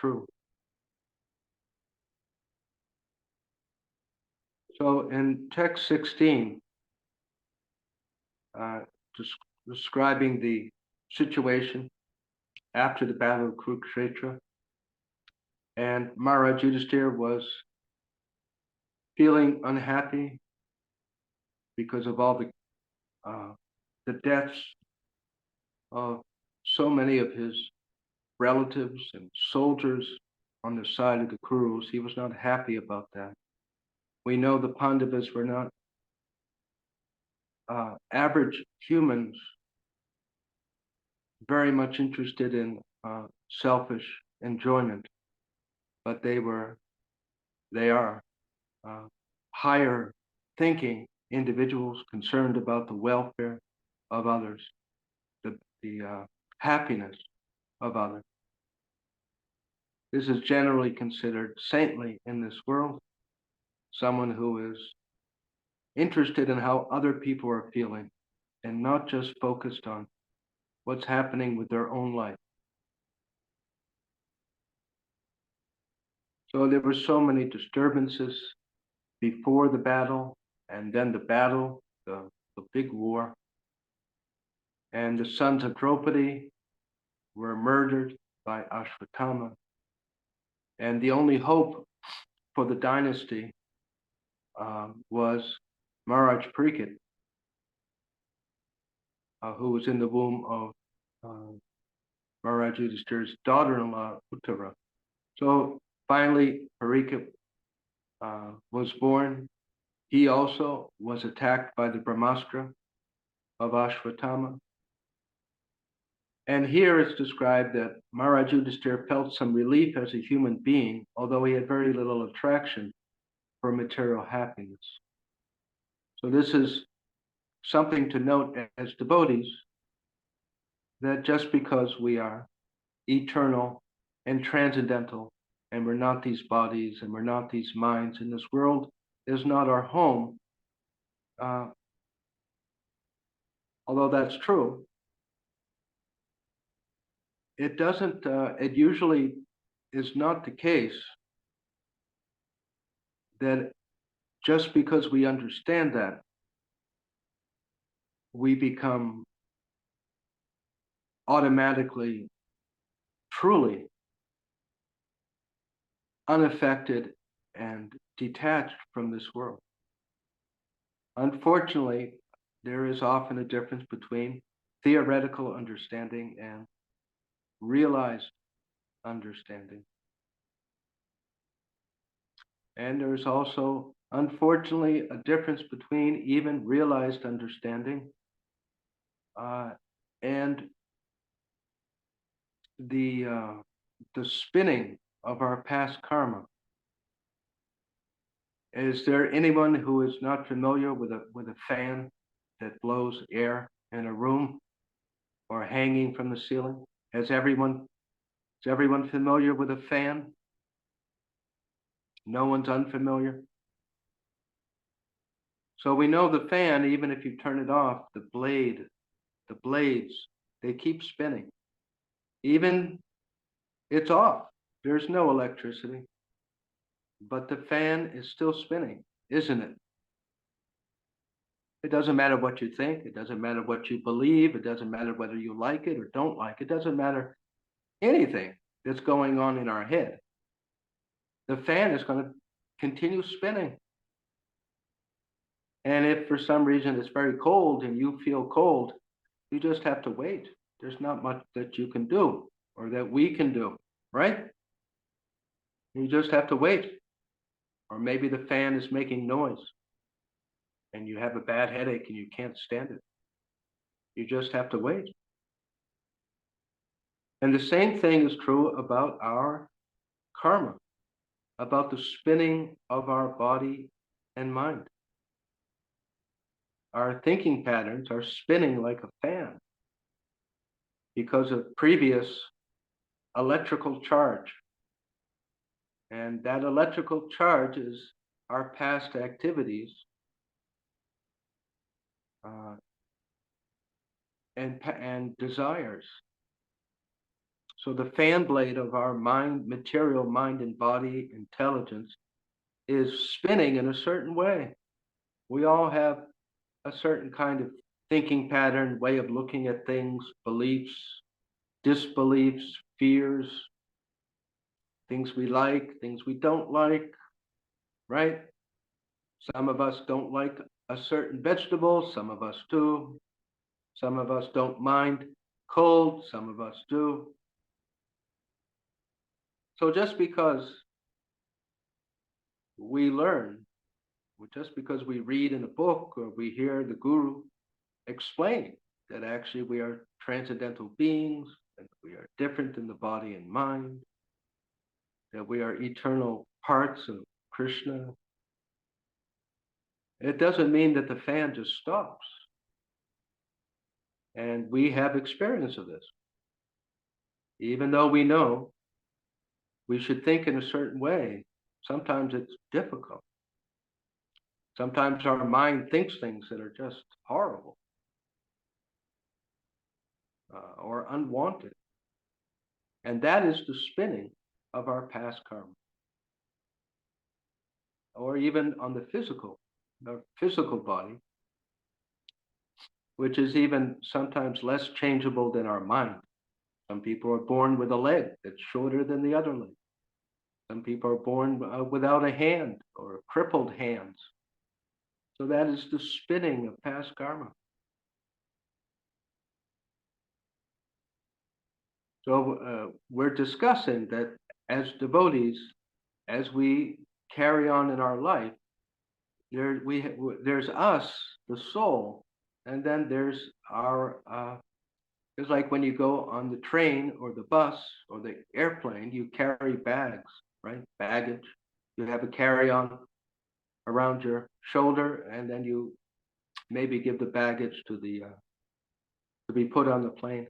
true. So in text 16, uh, describing the situation after the battle of Kurukshetra, and Maharaj Yudhisthira was feeling unhappy because of all the deaths of so many of his relatives and soldiers on the side of the Kurus. He was not happy about that. We know the Pandavas were not average humans, very much interested in selfish enjoyment, but they are higher thinking individuals concerned about the welfare of others, the happiness of others. This is generally considered saintly in this world, someone who is interested in how other people are feeling and not just focused on what's happening with their own life. So there were so many disturbances before the battle, and then the battle, the big war. And the sons of Draupadi were murdered by Ashwatthama. And the only hope for the dynasty was Maharaj Parikshit, who was in the womb of Maharaj Yudhisthira's daughter-in-law, Uttara. So finally, Parikshit was born. He also was attacked by the Brahmastra of Ashwatthama. And here it's described that Maharaj Yudhisthira felt some relief as a human being, although he had very little attraction for material happiness. So this is something to note as devotees, that just because we are eternal and transcendental, and we're not these bodies and we're not these minds, and this world is not our home, although that's true, it doesn't, it usually is not the case that just because we understand that, we become automatically, truly unaffected and detached from this world. Unfortunately, there is often a difference between theoretical understanding and realized understanding. And there's also, unfortunately, a difference between even realized understanding and the spinning of our past karma. Is there anyone who is not familiar with a fan that blows air in a room or hanging from the ceiling? Is everyone familiar with a fan? No one's unfamiliar. So we know the fan, even if you turn it off, the blades, they keep spinning. Even it's off, there's no electricity, but the fan is still spinning, isn't it? It doesn't matter what you think, it doesn't matter what you believe, it doesn't matter whether you like it or don't like it, it doesn't matter anything that's going on in our head. The fan is going to continue spinning. And if for some reason it's very cold and you feel cold, you just have to wait. There's not much that you can do or that we can do, right? You just have to wait. Or maybe the fan is making noise and you have a bad headache and you can't stand it. You just have to wait. And the same thing is true about our karma, about the spinning of our body and mind. Our thinking patterns are spinning like a fan because of previous electrical charge. And that electrical charge is our past activities and desires. So the fan blade of our mind, material mind and body intelligence is spinning in a certain way. We all have a certain kind of thinking pattern, way of looking at things, beliefs, disbeliefs, fears, things we like, things we don't like, right? Some of us don't like a certain vegetable, some of us do. Some of us don't mind cold, some of us do. So just because we learn, just because we read in a book or we hear the guru explain that actually we are transcendental beings, and we are different in the body and mind, that we are eternal parts of Krishna, it doesn't mean that the fan just stops. And we have experience of this. Even though we know we should think in a certain way, sometimes it's difficult. Sometimes our mind thinks things that are just horrible or unwanted. And that is the spinning of our past karma. Or even on the physical body, which is even sometimes less changeable than our mind. Some people are born with a leg that's shorter than the other leg. Some people are born without a hand or crippled hands. So that is the spinning of past karma. So we're discussing that as devotees, as we carry on in our life, there's us, the soul, and then there's our. It's like when you go on the train or the bus or the airplane, you carry bags, right? Baggage. You have a carry-on around your shoulder, and then you maybe give the baggage to be put on the plane.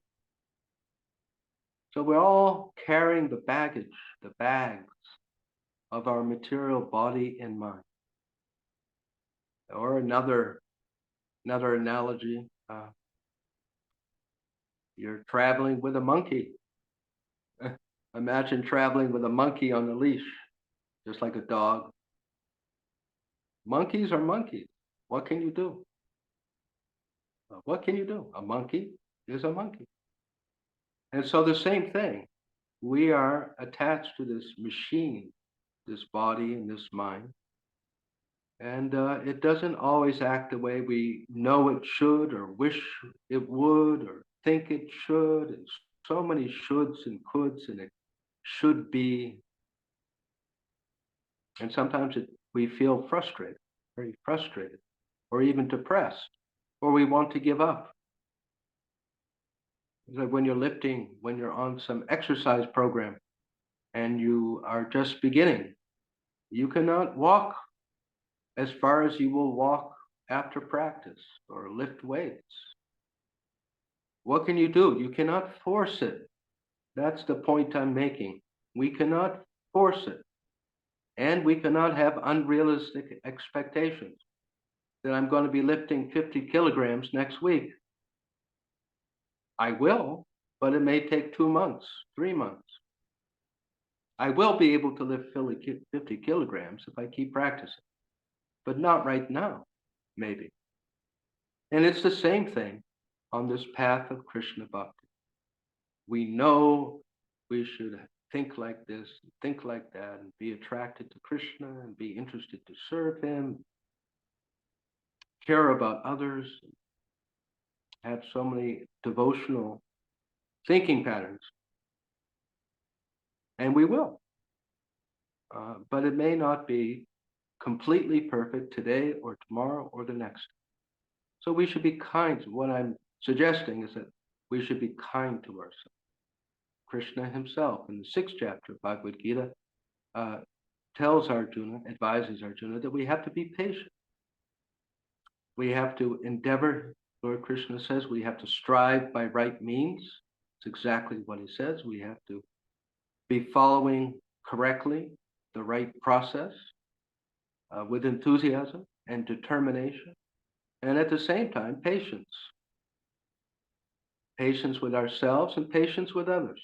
So we're all carrying the baggage, the bags of our material body and mind. Or another analogy, you're traveling with a monkey. Imagine traveling with a monkey on the leash, just like a dog. Monkeys are monkeys. What can you do? What can you do? A monkey is a monkey. And so the same thing, we are attached to this machine, this body and this mind. And it doesn't always act the way we know it should or wish it would or think it should. And so many shoulds and coulds, and it should be. And sometimes we feel frustrated, very frustrated, or even depressed, or we want to give up. It's like when you're on some exercise program and you are just beginning, you cannot walk as far as you will walk after practice or lift weights. What can you do? You cannot force it. That's the point I'm making. We cannot force it. And we cannot have unrealistic expectations that I'm going to be lifting 50 kilograms next week. I will, but it may take 2 months, 3 months. I will be able to lift 50 kilograms if I keep practicing, but not right now, maybe. And it's the same thing on this path of Krishna Bhakti. We know we should think like this, think like that, and be attracted to Krishna and be interested to serve him, care about others, have so many devotional thinking patterns. And we will. But it may not be completely perfect today or tomorrow or the next. So we should be kind. What I'm suggesting is that we should be kind to ourselves. Krishna himself, in the 6th chapter of Bhagavad Gita, tells Arjuna, advises Arjuna, that we have to be patient. We have to endeavor, Lord Krishna says, we have to strive by right means. It's exactly what he says. We have to be following correctly the right process with enthusiasm and determination, and at the same time, patience. Patience with ourselves and patience with others.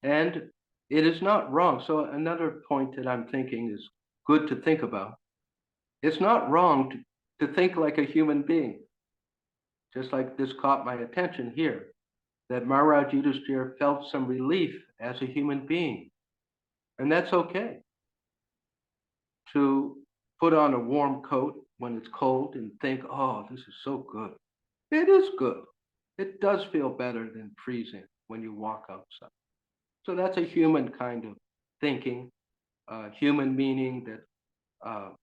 And it is not wrong. So another point that I'm thinking is good to think about. It's not wrong to think like a human being, just like this caught my attention here, that Maharaj Yudhishthira felt some relief as a human being. And that's okay to put on a warm coat when it's cold and think, oh, this is so good. It is good. It does feel better than freezing when you walk outside. So that's a human kind of thinking, human meaning that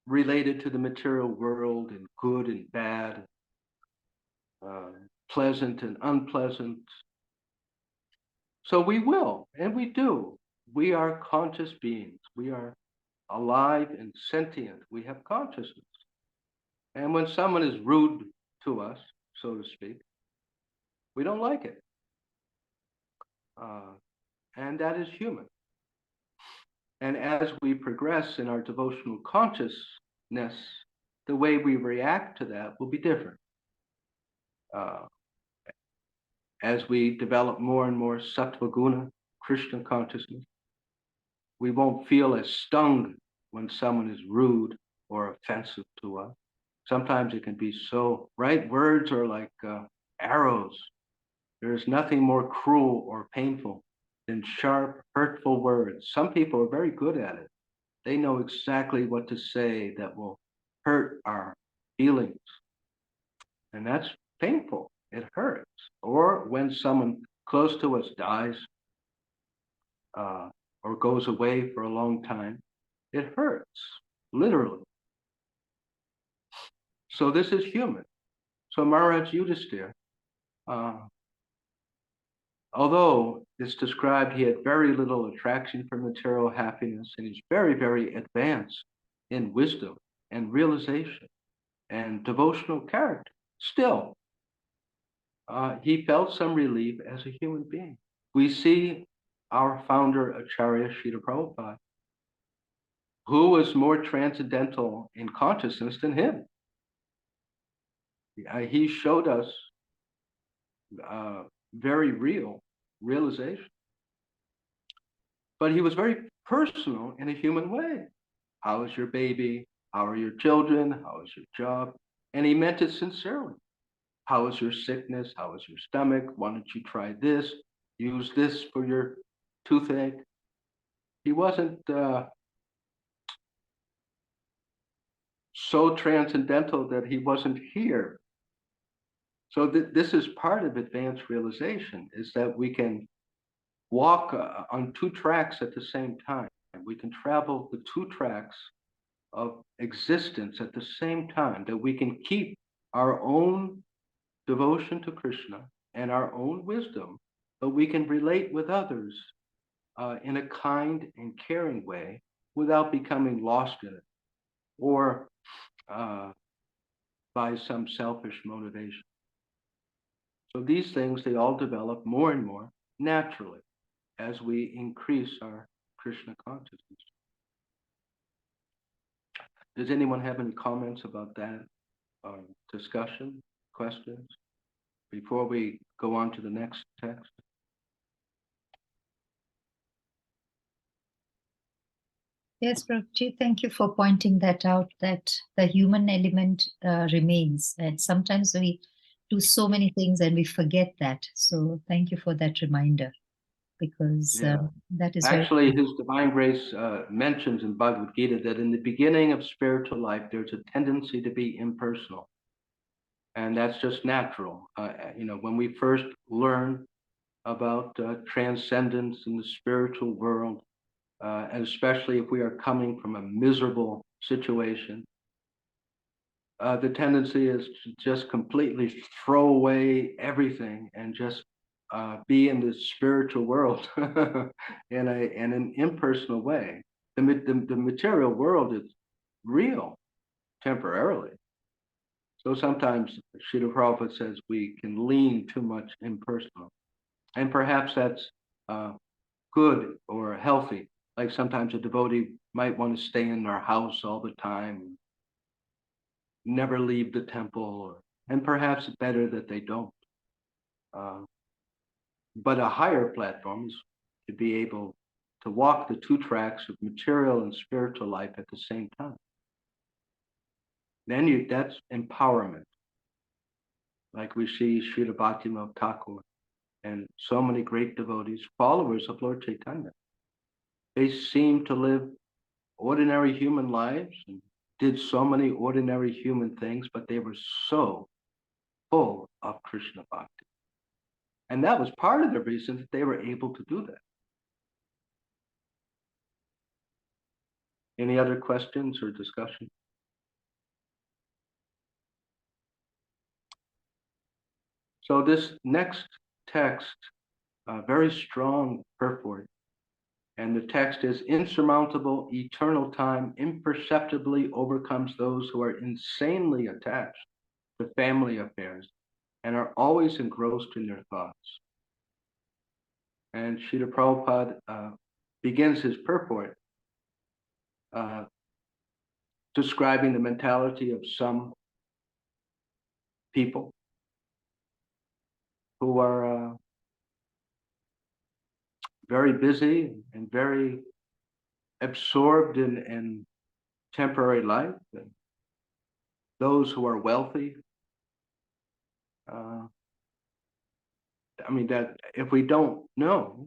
related to the material world and good and bad, uh, pleasant and unpleasant. So we will, and we do. We are conscious beings. We are alive and sentient. We have consciousness. And when someone is rude to us, so to speak, we don't like it. Uh, and that is human. And as we progress in our devotional consciousness, the way we react to that will be different. Uh, as we develop more and more sattva guna, Krishna consciousness, we won't feel as stung when someone is rude or offensive to us. Sometimes it can be so, right? Words are like arrows. There is nothing more cruel or painful than sharp, hurtful words. Some people are very good at it. They know exactly what to say that will hurt our feelings. And that's painful. It hurts. Or when someone close to us dies uh, or goes away for a long time, it hurts, literally. So this is human. So Maharaj Yudhishthira, uh, although it's described he had very little attraction for material happiness, and he's very, very advanced in wisdom and realization and devotional character, still, he felt some relief as a human being. We see our founder, Acharya Srila Prabhupada, who was more transcendental in consciousness than him. He showed us uh, very real realization. But he was very personal in a human way. How is your baby? How are your children? How is your job? And he meant it sincerely. How is your sickness? How is your stomach? Why don't you try this? Use this for your toothache. He wasn't so transcendental that he wasn't here. So this is part of advanced realization, is that we can walk on two tracks at the same time. We can travel the two tracks of existence at the same time, that we can keep our own devotion to Krishna and our own wisdom, but we can relate with others in a kind and caring way without becoming lost in it or by some selfish motivation. So these things, they all develop more and more naturally as we increase our Krishna consciousness. Does anyone have any comments about that discussion, questions, before we go on to the next text? Yes, Prabhuji, thank you for pointing that out, that the human element remains. And sometimes we do so many things and we forget that. So thank you for that reminder, because that is actually His Divine Grace mentions in Bhagavad Gita that in the beginning of spiritual life, there's a tendency to be impersonal. And that's just natural. When we first learn about transcendence in the spiritual world, and especially if we are coming from a miserable situation, the tendency is to just completely throw away everything and just be in the spiritual world in an impersonal way. The material world is real temporarily. So sometimes Srila Prabhupada says we can lean too much impersonal. And perhaps that's good or healthy. Like sometimes a devotee might want to stay in their house all the time, never leave the temple, and perhaps better that they don't. But a higher platform is to be able to walk the two tracks of material and spiritual life at the same time. Then that's empowerment. Like we see Srila Bhaktivinoda Thakur and so many great devotees, followers of Lord Chaitanya. They seem to live ordinary human lives and did so many ordinary human things, but they were so full of Krishna bhakti. And that was part of the reason that they were able to do that. Any other questions or discussion? So this next text, very strong purport. And the text is insurmountable eternal time imperceptibly overcomes those who are insanely attached to family affairs and are always engrossed in their thoughts. And Srila Prabhupada begins his purport describing the mentality of some people who are very busy and very absorbed in temporary life, and those who are wealthy. I mean, that if we don't know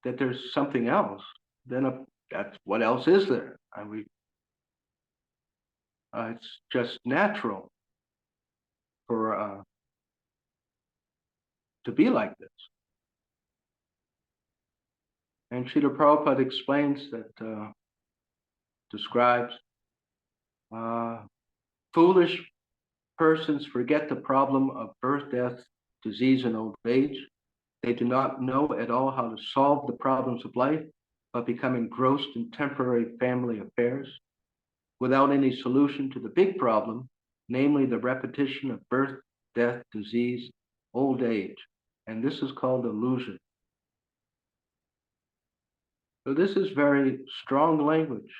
that there's something else, then that's what else is there? And it's just natural for to be like this. And Srila Prabhupada explains that, describes foolish persons forget the problem of birth, death, disease, and old age. They do not know at all how to solve the problems of life, but become engrossed in temporary family affairs without any solution to the big problem, namely the repetition of birth, death, disease, old age. And this is called illusion. So this is very strong language.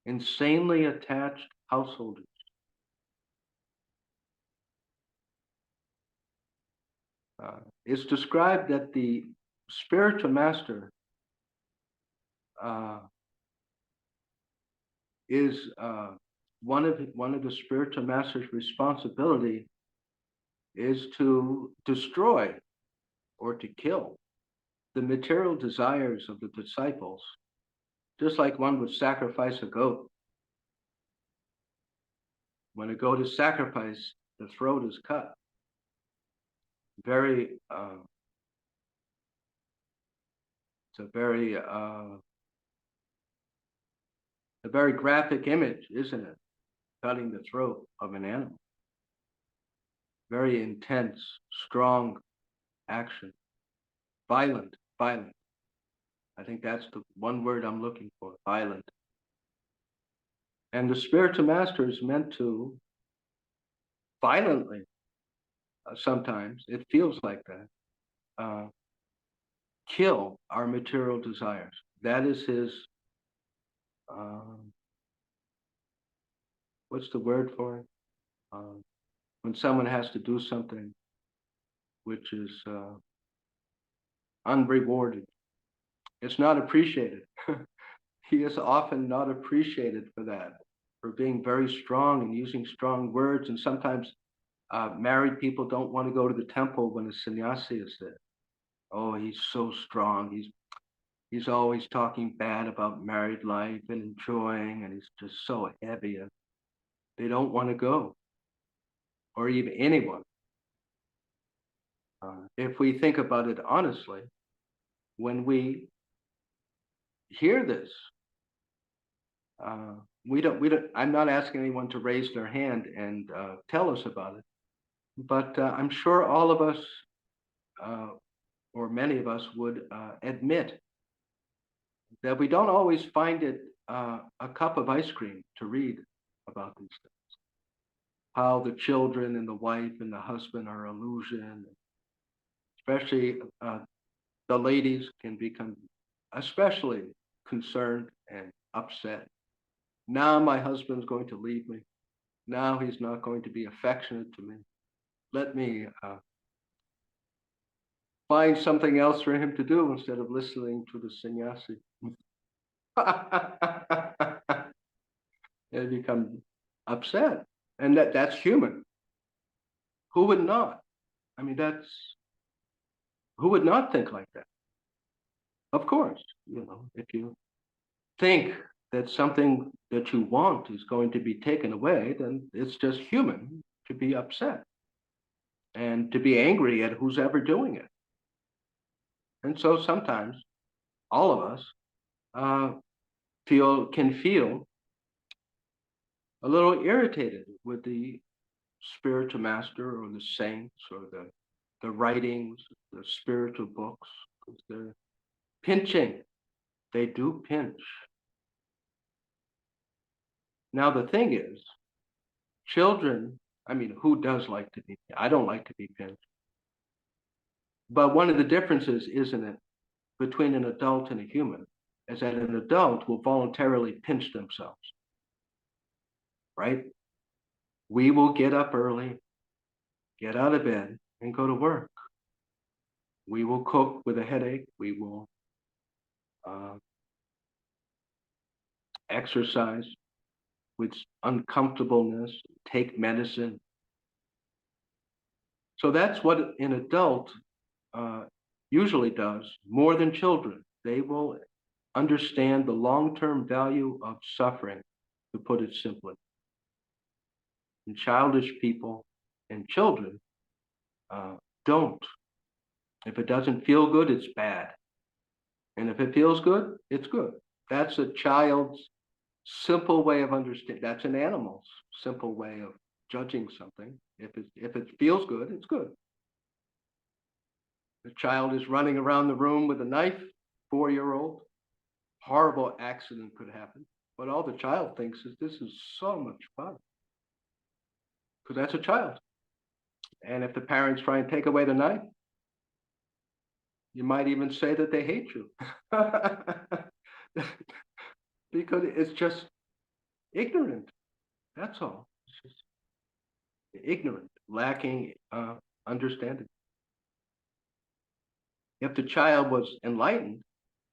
Insanely attached householders. It's described that the spiritual master is one of the spiritual master's responsibility is to destroy or to kill the material desires of the disciples, just like one would sacrifice a goat. When a goat is sacrificed, the throat is cut. Very, it's a very graphic image, isn't it? Cutting the throat of an animal. Very intense, strong action. Violent. I think that's the one word I'm looking for, violent. And the spiritual master is meant to violently, sometimes it feels like that, kill our material desires. That is his, what's the word for it? When someone has to do something which is unrewarded, it's not appreciated. He is often not appreciated for that, for being very strong and using strong words. And sometimes married people don't want to go to the temple when a sannyasi is there. Oh, he's so strong. He's always talking bad about married life and enjoying, and he's just so heavy. And they don't want to go, or even anyone. If we think about it honestly, when we hear this, we don't. I'm not asking anyone to raise their hand and tell us about it, but I'm sure all of us, or many of us, would admit that we don't always find it a cup of ice cream to read about these things. How the children and the wife and the husband are illusion, especially the ladies can become especially concerned and upset. Now my husband's going to leave me. Now he's not going to be affectionate to me. Let me find something else for him to do instead of listening to the sannyasi. And become upset. And that's human. Who would not? I mean, who would not think like that? Of course, if you think that something that you want is going to be taken away, then it's just human to be upset and to be angry at who's ever doing it. And so sometimes all of us can feel a little irritated with the spiritual master or the saints or the writings, the spiritual books, because they're pinching. They do pinch. Now the thing is, children, I mean, who does like to be? I don't like to be pinched. But one of the differences, isn't it, between an adult and a human, is that an adult will voluntarily pinch themselves, right? We will get up early, get out of bed, and go to work. We will cook with a headache. We will exercise with uncomfortableness, take medicine. So that's what an adult usually does more than children. They will understand the long-term value of suffering, to put it simply. And childish people and children don't. If it doesn't feel good, it's bad. And if it feels good, it's good. That's a child's simple way of understanding. That's an animal's simple way of judging something. If it feels good, it's good. The child is running around the room with a knife, 4-year-old. Horrible accident could happen. But all the child thinks is this is so much fun. Because that's a child. And if the parents try and take away the knife, you might even say that they hate you. Because it's just ignorant. That's all. It's just ignorant, lacking understanding. If the child was enlightened,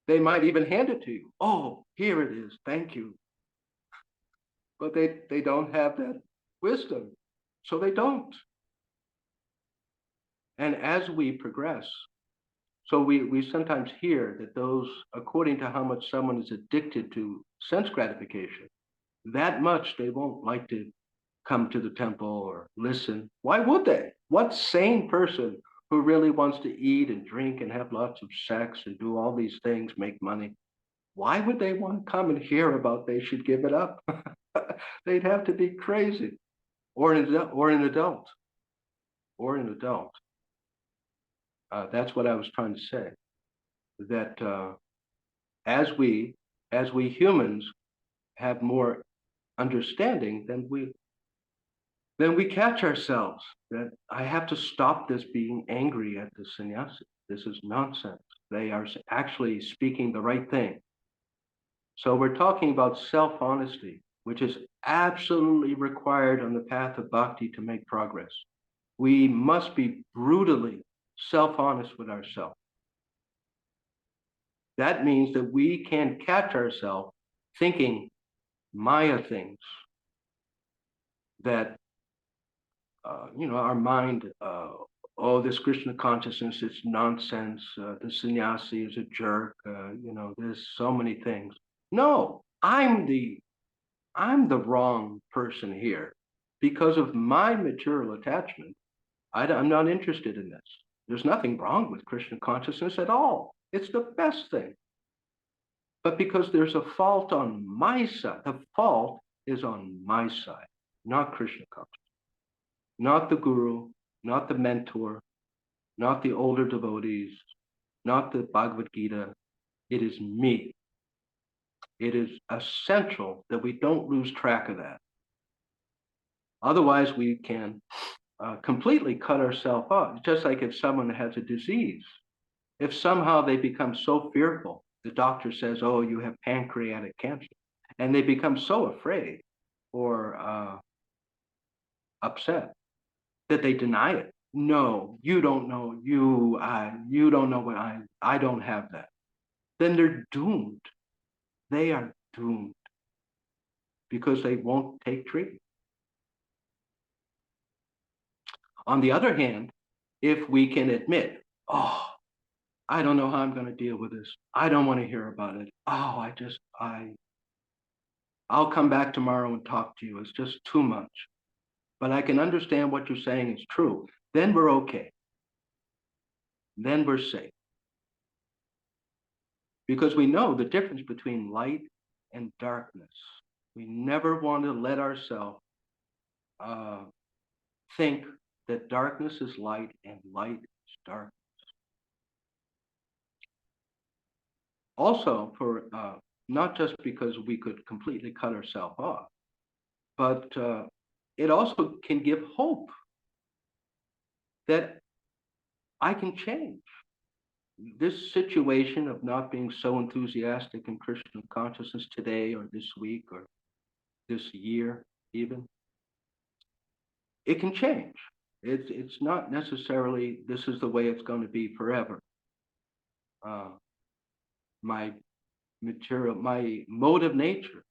they might even hand it to you. Oh, here it is. Thank you. But they don't have that wisdom. So they don't. And as we progress, so we sometimes hear that those, according to how much someone is addicted to sense gratification, that much they won't like to come to the temple or listen. Why would they? What sane person who really wants to eat and drink and have lots of sex and do all these things, make money, why would they want to come and hear about they should give it up? They'd have to be crazy, or an adult. That's what I was trying to say. That as we humans have more understanding, then we catch ourselves that I have to stop this being angry at the sannyasi. This is nonsense. They are actually speaking the right thing. So we're talking about self-honesty, which is absolutely required on the path of bhakti to make progress. We must be brutally self-honest with ourselves. That means that we can catch ourselves thinking Maya things that, our mind, oh, this Krishna consciousness, it's nonsense. The sannyasi is a jerk. There's so many things. No, I'm the wrong person here because of my material attachment. I'm not interested in this. There's nothing wrong with Krishna consciousness at all. It's the best thing. But because there's a fault on my side, the fault is on my side, not Krishna consciousness, not the guru, not the mentor, not the older devotees, not the Bhagavad Gita. It is me. It is essential that we don't lose track of that. Otherwise, we can completely cut ourselves off. Just like if someone has a disease, if somehow they become so fearful, the doctor says, oh, you have pancreatic cancer, and they become so afraid or upset that they deny it. no, you don't know, you don't know what I don't have that, then they're doomed. They are doomed because they won't take treatment. On the other hand, if we can admit, oh, I don't know how I'm going to deal with this. I don't want to hear about it. Oh, I'll come back tomorrow and talk to you. It's just too much. But I can understand what you're saying is true. Then we're okay. Then we're safe. Because we know the difference between light and darkness. We never want to let ourselves uh, think that darkness is light and light is dark. Also, for not just because we could completely cut ourselves off, but it also can give hope that I can change. This situation of not being so enthusiastic in Krishna consciousness today or this week or this year even, it can change. It's not necessarily this is the way it's going to be forever. Uh, my my mode of nature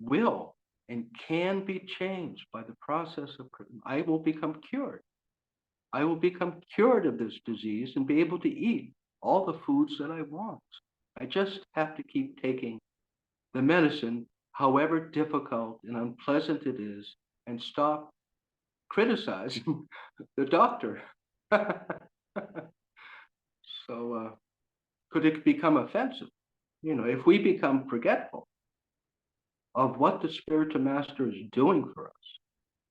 will and can be changed by the process of, I will become cured. I will become cured of this disease and be able to eat all the foods that I want. I just have to keep taking the medicine, however difficult and unpleasant it is, and stop criticizing the doctor. So, could it become offensive? You know, if we become forgetful of what the spiritual master is doing for us,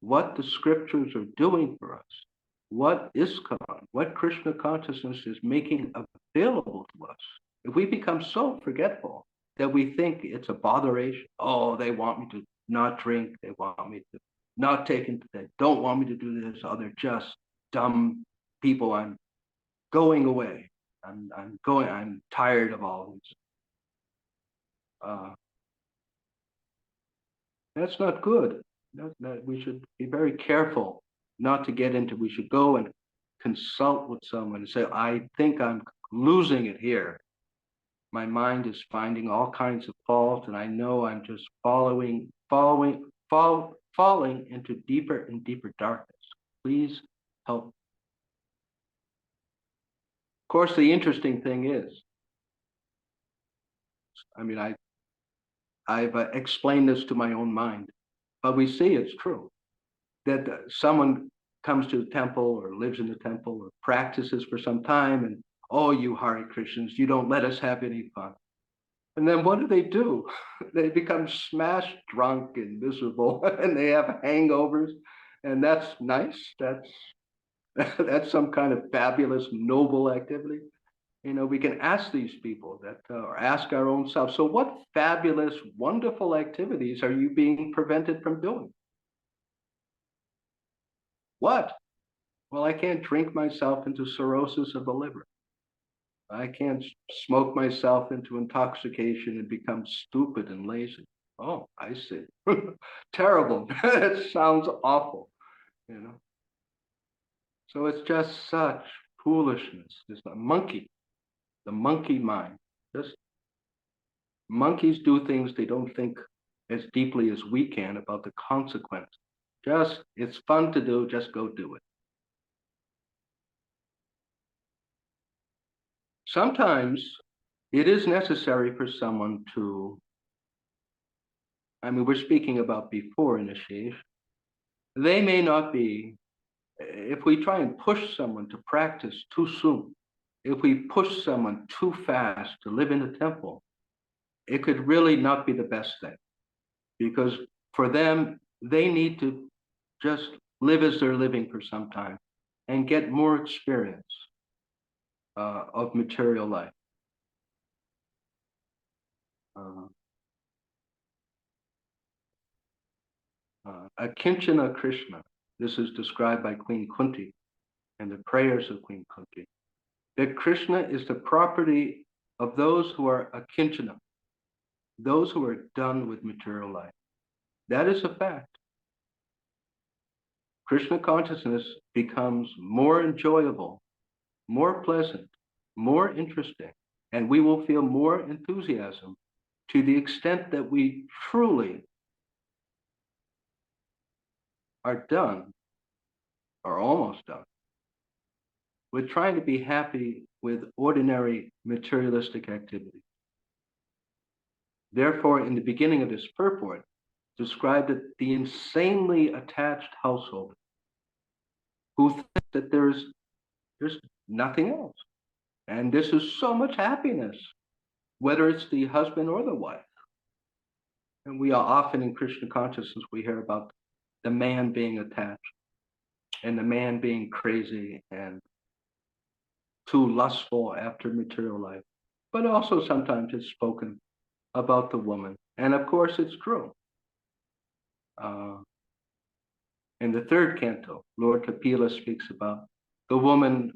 what the scriptures are doing for us, what ISKCON, what Krishna consciousness is making available to us. If we become so forgetful that we think it's a botheration, oh, they want me to not drink, they want me to not take it, they don't want me to do this, oh, they're just dumb people, I'm going away. I'm tired of all this. That's not good. That we should be very careful not to get into, we should go and consult with someone and say, I think I'm losing it here. My mind is finding all kinds of fault, and I know I'm just falling into deeper and deeper darkness. Please help. Of course, the interesting thing is, I mean, I've explained this to my own mind, but we see it's true that someone comes to the temple or lives in the temple or practices for some time, and oh, you Hare Krishnas, you don't let us have any fun. And then what do? They become smashed drunk and miserable and they have hangovers. And that's nice. That's that's some kind of fabulous, noble activity. You know, we can ask these people that, or ask our own self. So, what fabulous, wonderful activities are you being prevented from doing? What? Well, I can't drink myself into cirrhosis of the liver. I can't smoke myself into intoxication and become stupid and lazy. Oh, I see. Terrible. It sounds awful, you know. So it's just such foolishness. It's the monkey mind. Just monkeys do things they don't think as deeply as we can about the consequence. Just, it's fun to do, just go do it. Sometimes it is necessary for someone to, I mean, we're speaking about before initiation. They may not be, if we try and push someone to practice too soon, if we push someone too fast to live in the temple, it could really not be the best thing. Because for them, they need to just live as they're living for some time and get more experience of material life. Akinchana Krishna, this is described by Queen Kunti and the prayers of Queen Kunti, that Krishna is the property of those who are akinchana, those who are done with material life. That is a fact. Krishna consciousness becomes more enjoyable, more pleasant, more interesting, and we will feel more enthusiasm to the extent that we truly are done or almost done with trying to be happy with ordinary materialistic activity. Therefore, in the beginning of this purport, described that the insanely attached household who think that there's nothing else. And this is so much happiness, whether it's the husband or the wife. And we are often in Krishna consciousness, we hear about the man being attached and the man being crazy and too lustful after material life. But also sometimes it's spoken about the woman. And of course, it's true. In the third canto, Lord Kapila speaks about the woman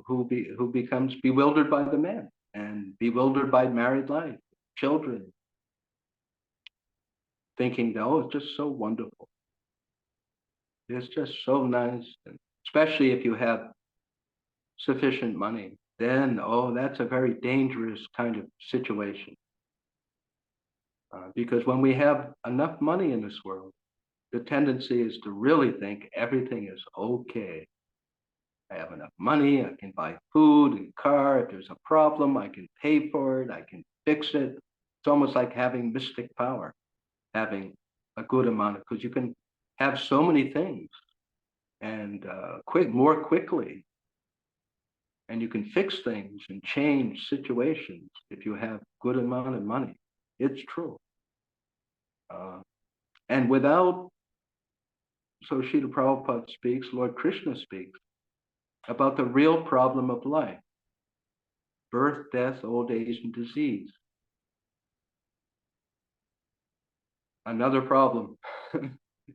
who becomes bewildered by the man and bewildered by married life, children, thinking, oh, it's just so wonderful. It's just so nice, and especially if you have sufficient money. Then, oh, that's a very dangerous kind of situation. Because when we have enough money in this world, the tendency is to really think everything is okay. I have enough money, I can buy food and car. If there's a problem, I can pay for it, I can fix it. It's almost like having mystic power, having a good amount of, because you can have so many things and more quickly. And you can fix things and change situations if you have good amount of money. It's true. And without, so Srila Prabhupada speaks, Lord Krishna speaks about the real problem of life: birth, death, old age, and disease. Another problem.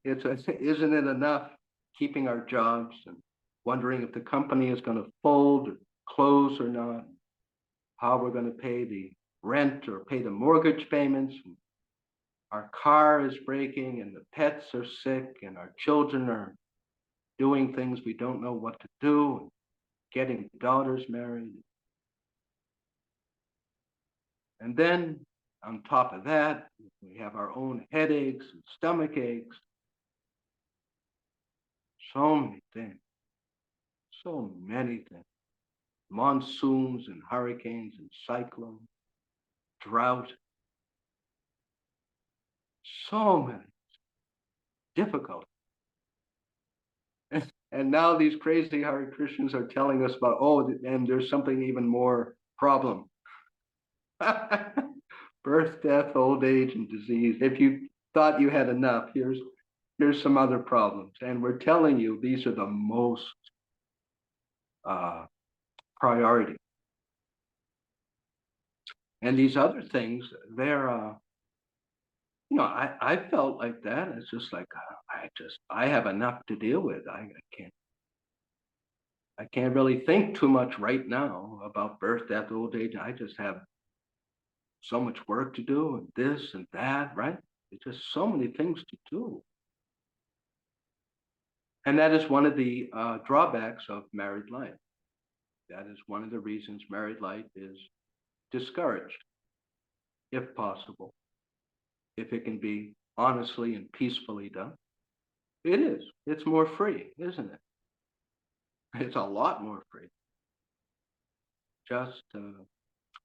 Isn't it enough keeping our jobs and wondering if the company is going to fold or close or not, how we're going to pay the rent or pay the mortgage payments? Our car is breaking and the pets are sick and our children are doing things we don't know what to do, getting daughters married. And then on top of that, we have our own headaches and stomach aches. So many things, so many things. Monsoons and hurricanes and cyclones, drought. So many difficult. And now these crazy Hare Krishnas are telling us about, oh, and there's something even more problem. Birth, death, old age, and disease. If you thought you had enough, here's some other problems. And we're telling you these are the most priority. And these other things, they're I felt like that. It's just like I have enough to deal with. I can't really think too much right now about birth, death, old age. I just have so much work to do and this and that, right? It's just so many things to do. And that is one of the drawbacks of married life. That is one of the reasons married life is discouraged, if possible, if it can be honestly and peacefully done. It is. It's more free, isn't it? It's a lot more free. Just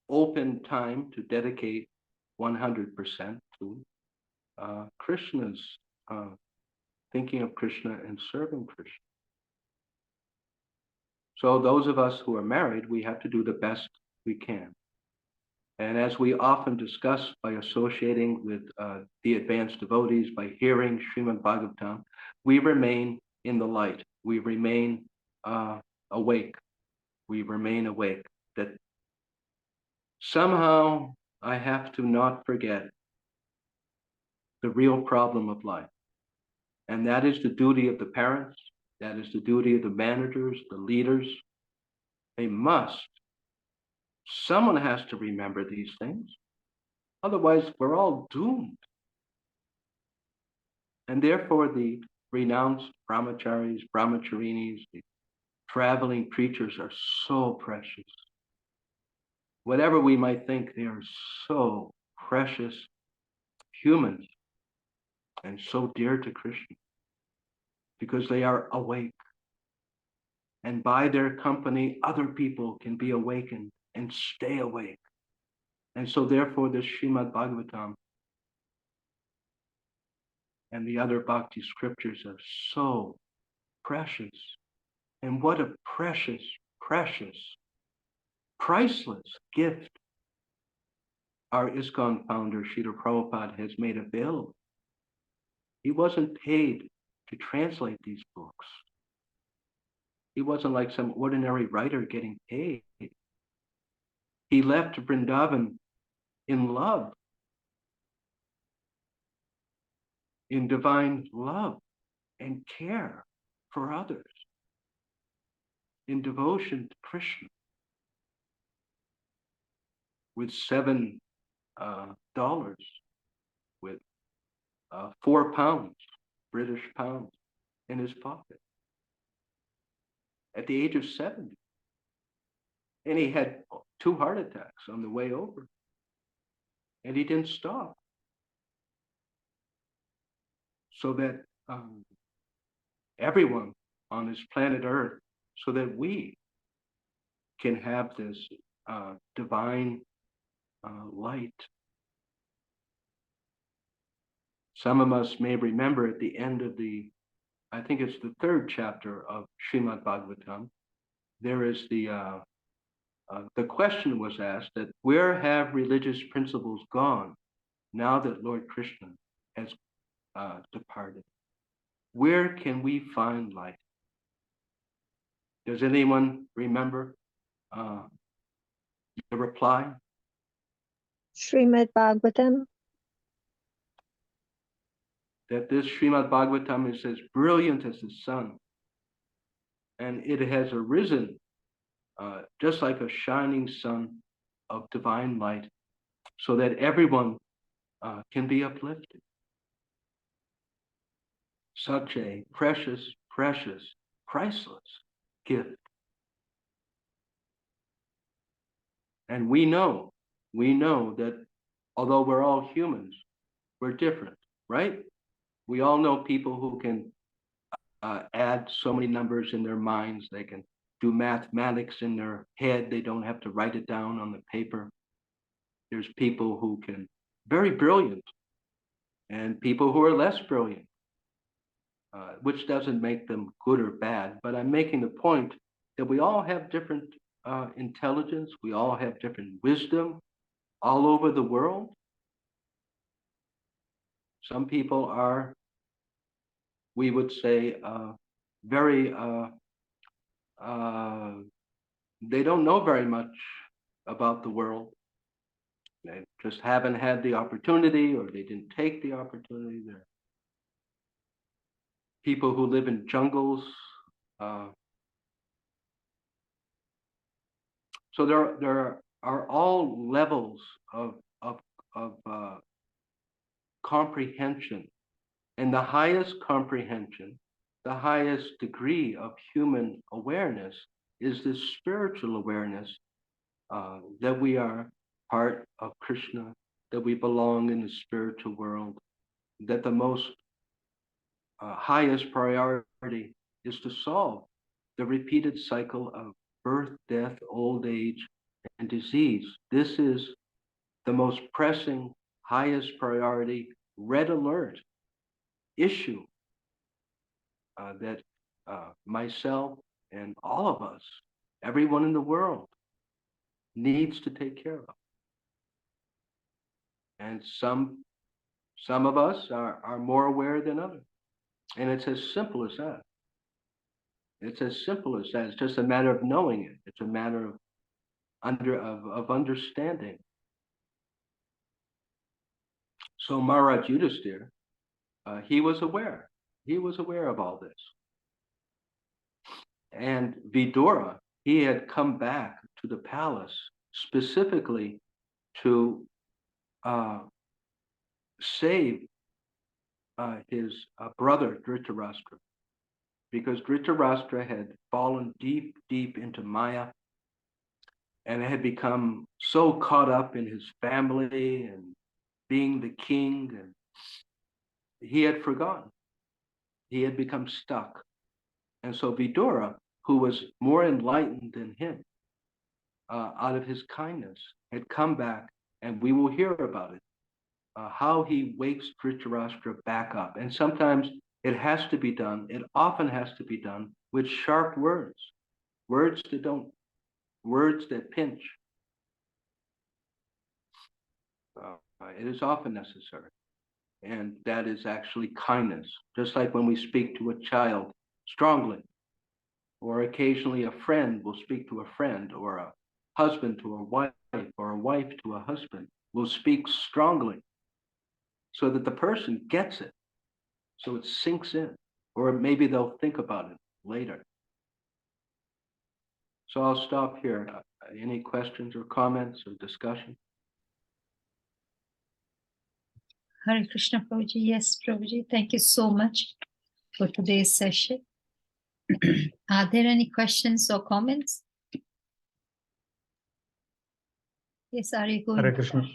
open time to dedicate 100% to Krishna's, thinking of Krishna and serving Krishna. So those of us who are married, we have to do the best we can. And as we often discuss by associating with the advanced devotees, by hearing Srimad Bhagavatam, we remain in the light. We remain awake. We remain awake. That somehow I have to not forget the real problem of life. And that is the duty of the parents. That is the duty of the managers, the leaders. They must. Someone has to remember these things. Otherwise, we're all doomed. And therefore, the renounced brahmacharis, brahmacharinis, the traveling preachers are so precious. Whatever we might think, they are so precious humans and so dear to Krishna because they are awake. And by their company, other people can be awakened and stay awake. And so therefore the Srimad Bhagavatam and the other bhakti scriptures are so precious. And what a precious, precious, priceless gift our ISKCON founder, Srila Prabhupada, has made available. He wasn't paid to translate these books. He wasn't like some ordinary writer getting paid. He left Vrindavan in love, in divine love and care for others, in devotion to Krishna, with $7, with 4 pounds, British pounds, in his pocket at the age of 70. And he had 2 heart attacks on the way over. And he didn't stop. So that everyone on this planet Earth, so that we can have this divine light. Some of us may remember at the end of I think it's the 3rd chapter of Srimad Bhagavatam, there is the question was asked that where have religious principles gone now that Lord Krishna has departed? Where can we find light? Does anyone remember the reply? Srimad Bhagavatam. That this Srimad Bhagavatam is as brilliant as the sun, and it has arisen just like a shining sun of divine light, so that everyone can be uplifted. Such a precious, precious, priceless gift. And we know that although we're all humans, we're different, right? We all know people who can add so many numbers in their minds. They can do mathematics in their head. They don't have to write it down on the paper. There's people who can, very brilliant, and people who are less brilliant, which doesn't make them good or bad. But I'm making the point that we all have different intelligence. We all have different wisdom all over the world. Some people are, we would say, very, they don't know very much about the world. They just haven't had the opportunity, or they didn't take the opportunity. They're people who live in jungles. So there are all levels of comprehension, and the highest comprehension, the highest degree of human awareness is this spiritual awareness that we are part of Krishna, that we belong in the spiritual world, that the most highest priority is to solve the repeated cycle of birth, death, old age, and disease. This is the most pressing, highest priority, red alert issue that myself and all of us, everyone in the world, needs to take care of. And some of us are more aware than others. And it's as simple as that. It's as simple as that. It's just a matter of knowing it. It's a matter of understanding. So Maharaj Yudhisthira, he was aware. He was aware of all this. And Vidura, he had come back to the palace specifically to save his brother Dhritarashtra, because Dhritarashtra had fallen deep, deep into Maya and had become so caught up in his family and being the king, and he had forgotten. He had become stuck. And so Vidura, who was more enlightened than him, out of his kindness, had come back, and we will hear about it, how he wakes Dhritarashtra back up. And sometimes it has to be done, it often has to be done with sharp words, words that pinch. It is often necessary. And that is actually kindness, just like when we speak to a child strongly, or occasionally a friend will speak to a friend, or a husband to a wife, or a wife to a husband will speak strongly so that the person gets it, so it sinks in, or maybe they'll think about it later. So I'll stop here. Any questions or comments or discussion? Hare Krishna, Prabhuji. Yes, Prabhuji. Thank you so much for today's session. Are there any questions or comments? Yes, are you going? Hare Krishna,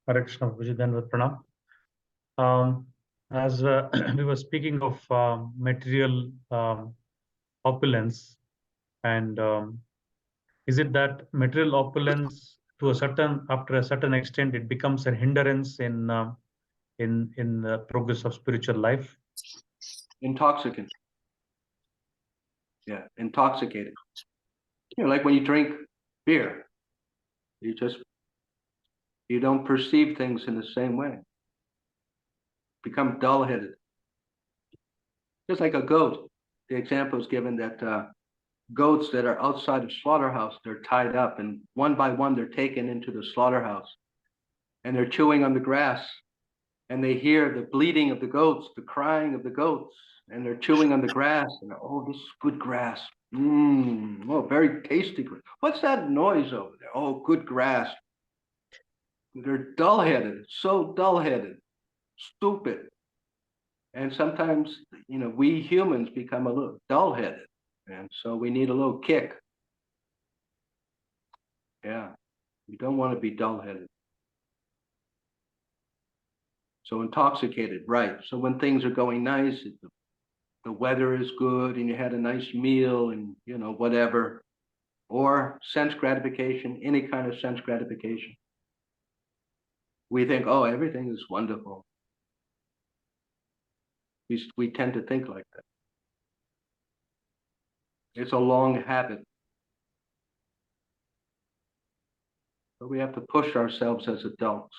Prabhuji, then with Pranam. As we were speaking of material opulence, and is it that material opulence after a certain extent, it becomes a hindrance in the progress of spiritual life? Intoxicant. Yeah, intoxicated. Like when you drink beer, you don't perceive things in the same way. Become dull-headed. Just like a goat. The example is given that goats that are outside of slaughterhouse, they're tied up, and one by one they're taken into the slaughterhouse, and they're chewing on the grass, and they hear the bleating of the goats, the crying of the goats, and they're chewing on the grass, and oh, this is good grass. Oh, very tasty. What's that noise over there? Oh, good grass. They're dull-headed, so dull-headed, stupid. And sometimes, we humans become a little dull-headed, and so we need a little kick. Yeah, you don't want to be dull-headed. So intoxicated, right. So when things are going nice, the weather is good, and you had a nice meal, and whatever, or sense gratification, any kind of sense gratification. We think, oh, everything is wonderful. We tend to think like that. It's a long habit. But we have to push ourselves as adults.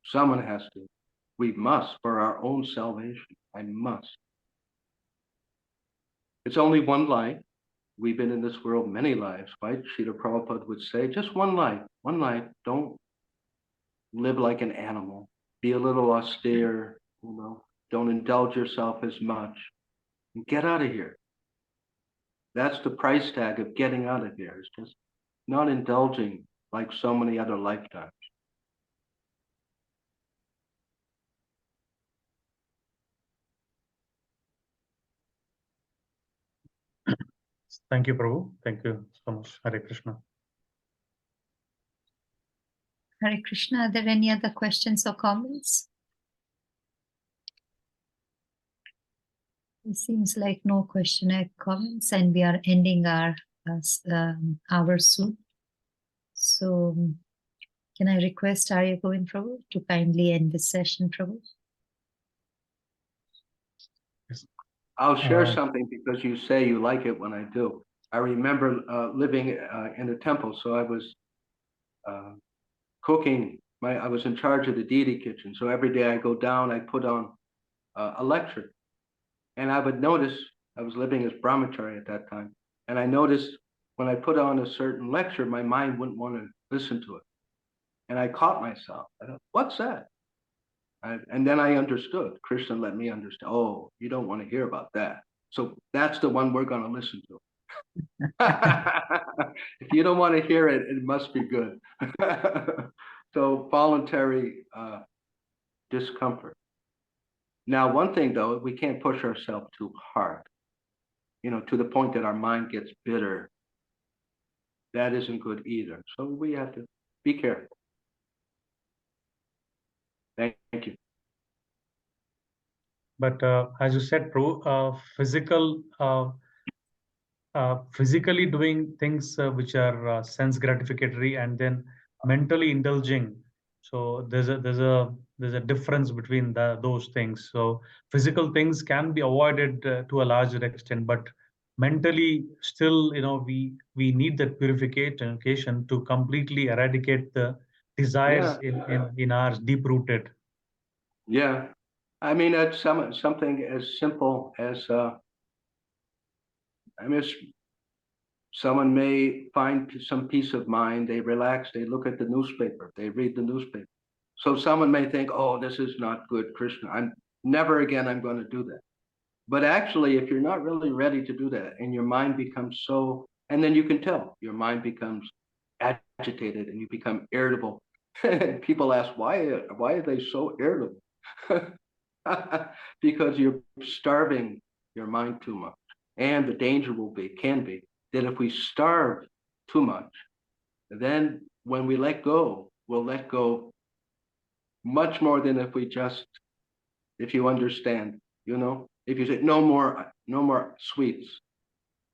Someone has to. We must, for our own salvation. I must. It's only one life. We've been in this world many lives, right? Srila Prabhupada would say, just one life. One life. Don't live like an animal. Be a little austere, Don't indulge yourself as much. And get out of here. That's the price tag of getting out of here. It's just not indulging like so many other lifetimes. Thank you, Prabhu. Thank you so much. Hare Krishna. Hare Krishna. Are there any other questions or comments? It seems like no question or comments, and we are ending our hour soon. So can I request Arya Govind Prabhu to kindly end this session, Prabhu? Yes. I'll share something because you say you like it when I do. I remember living in a temple, so I was cooking. I was in charge of the deity kitchen, so every day I go down, I put on a lecture. And I would notice, I was living as brahmachari at that time, and I noticed when I put on a certain lecture, my mind wouldn't want to listen to it. And I caught myself. I thought, what's that? And then I understood. Krishna let me understand. Oh, you don't want to hear about that. So that's the one we're going to listen to. If you don't want to hear it, it must be good. So voluntary discomfort. Now, one thing though, we can't push ourselves too hard, to the point that our mind gets bitter. That isn't good either. So we have to be careful. Thank you. But as you said, Prabhu, physically doing things which are sense gratificatory and then mentally indulging. So there's a difference between those things. So physical things can be avoided to a larger extent, but mentally still, we need that purification to completely eradicate the desires in ours deep rooted. Yeah. I mean, that's something as simple as, someone may find some peace of mind, they relax, they look at the newspaper, they read the newspaper. So someone may think, oh, this is not good, Krishna. I'm going to do that. But actually, if you're not really ready to do that and your mind becomes and then you can tell your mind becomes agitated and you become irritable. People ask, why are they so irritable? Because you're starving your mind too much. And the danger can be that if we starve too much, then when we let go, we'll let go much more than if you understand, if you say no more sweets.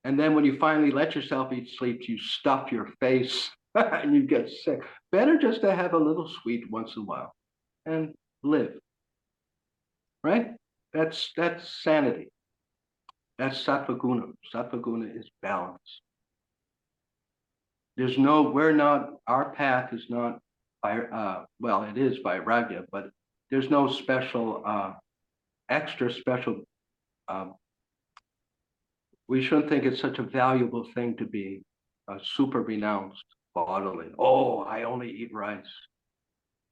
And then when you finally let yourself eat sweets, you stuff your face and you get sick. Better just to have a little sweet once in a while and live. Right? That's sanity. That's sattva guna. Sattva guna is balance. Our path is not it is vairagya, but there's no special, extra special, we shouldn't think it's such a valuable thing to be super renounced bodily. Oh, I only eat rice.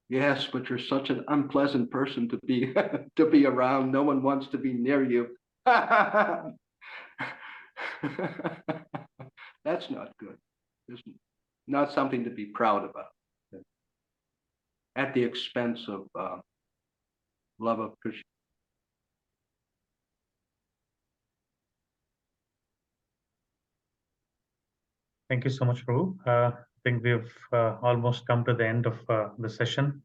Yes, but you're such an unpleasant person to be to be around. No one wants to be near you. That's not good. It's not something to be proud about. At the expense of love of Krishna. Thank you so much, Prabhu. I think we've almost come to the end of the session.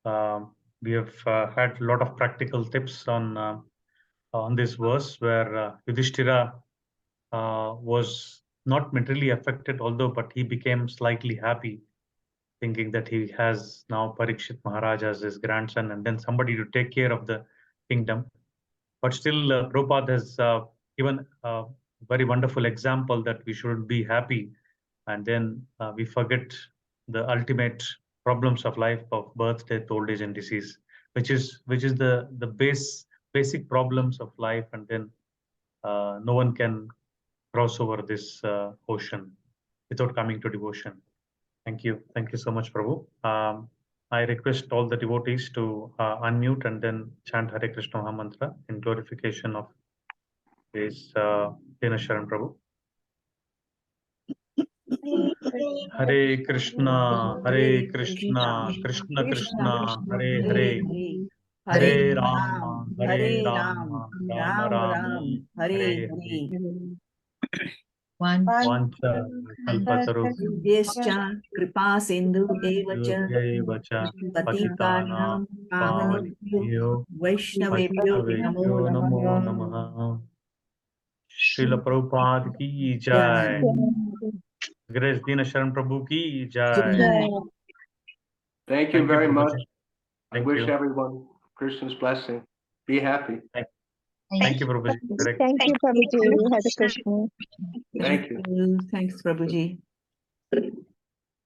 We have had a lot of practical tips on this verse where Yudhishthira was not materially affected, but he became slightly happy, thinking that he has now Parikshit Maharaj as his grandson and then somebody to take care of the kingdom. But still, Prabhupada has given a very wonderful example that we shouldn't be happy and then we forget the ultimate problems of life of birth, death, old age, and disease, which is the basic problems of life, and then no one can cross over this ocean without coming to devotion. Thank you so much, Prabhu. I request all the devotees to unmute and then chant Hare Krishna Maha Mantra in glorification of this Dina Sharan Prabhu. Hare Krishna, Krishna Krishna, Hare Hare, Hare Rama, Rama Rama, Hare Hare. Vancha kalpataru kripa sindhu evacha patitanam pavanebhyo vaishnavebhyo namo namaha. Srila Prabhupada ki jai. Grace Dina Sharan Prabhu ki jai. Thank you very much. I Thank wish you. everyone Krishna's blessing. Be happy. Thank you, Prabhuji. Thank you, Prabhuji. Hare Krishna. Thank you. Thanks, Prabhuji.